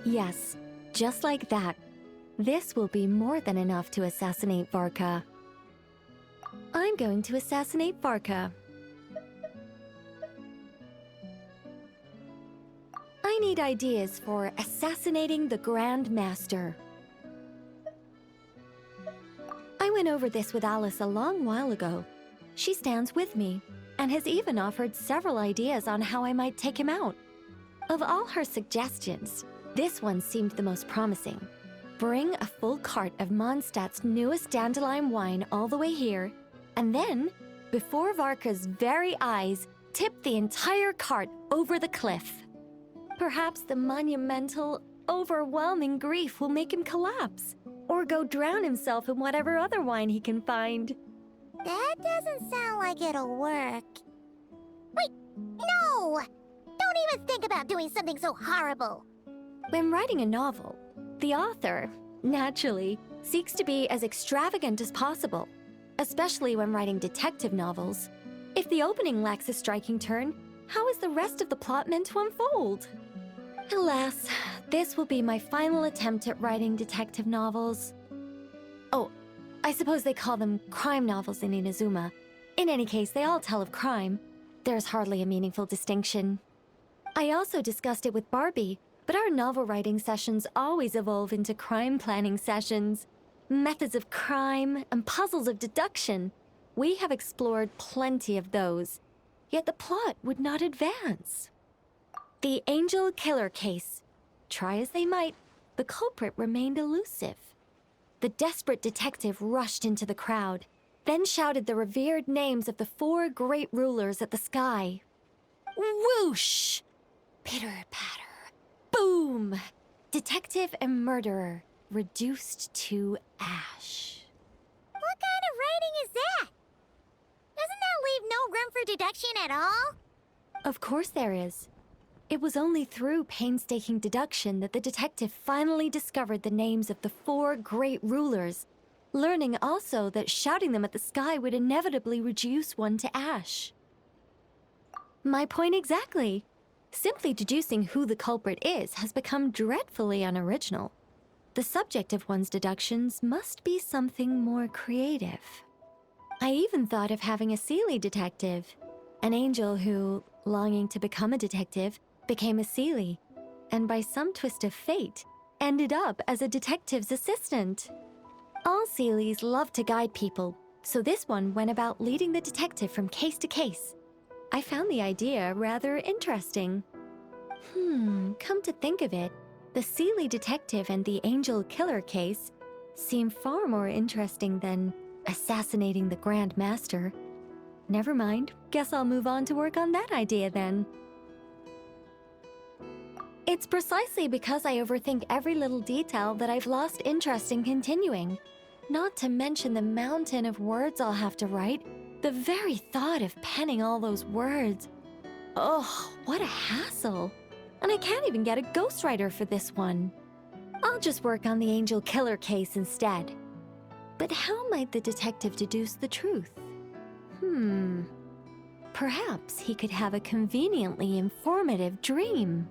Yes, just like that. This will be more than enough to assassinate Varka. I'm going to assassinate Varka. I need ideas for assassinating the Grand Master. I went over this with Alice a long while ago. She stands with me, and has even offered several ideas on how I might take him out. Of all her suggestions, this one seemed the most promising. Bring a full cart of Mondstadt's newest dandelion wine all the way here, and then, before Varka's very eyes, tip the entire cart over the cliff. Perhaps the monumental, overwhelming grief will make him collapse, or go drown himself in whatever other wine he can find. That doesn't sound like it'll work. Wait, no! Don't even think about doing something so horrible. When writing a novel, the author, naturally, seeks to be as extravagant as possible, especially when writing detective novels. If the opening lacks a striking turn, how is the rest of the plot meant to unfold? Alas, this will be my final attempt at writing detective novels. Oh, I suppose they call them crime novels in Inazuma. In any case, they all tell of crime. There's hardly a meaningful distinction. I also discussed it with Barbie, but our novel writing sessions always evolve into crime planning sessions. Methods of crime and puzzles of deduction. We have explored plenty of those, yet the plot would not advance. The Angel Killer case. Try as they might, the culprit remained elusive. The desperate detective rushed into the crowd, then shouted the revered names of the 4 great rulers at the sky. Whoosh! Pitter-patter. Boom! Detective and murderer reduced to ash. What kind of writing is that? Doesn't that leave no room for deduction at all? Of course there is. It was only through painstaking deduction that the detective finally discovered the names of the 4 great rulers, learning also that shouting them at the sky would inevitably reduce one to ash. My point exactly. Simply deducing who the culprit is has become dreadfully unoriginal. The subject of one's deductions must be something more creative. I even thought of having a Seelie detective, an angel who, longing to become a detective, became a Seelie, and by some twist of fate, ended up as a detective's assistant. All Seelies love to guide people, so this one went about leading the detective from case to case. I found the idea rather interesting. Come to think of it, the Seelie detective and the Angel Killer case seem far more interesting than assassinating the Grand Master. Never mind, guess I'll move on to work on that idea then. It's precisely because I overthink every little detail that I've lost interest in continuing. Not to mention the mountain of words I'll have to write. The very thought of penning all those words. Oh, what a hassle. And I can't even get a ghostwriter for this one. I'll just work on the Angel Killer case instead. But how might the detective deduce the truth? Perhaps he could have a conveniently informative dream.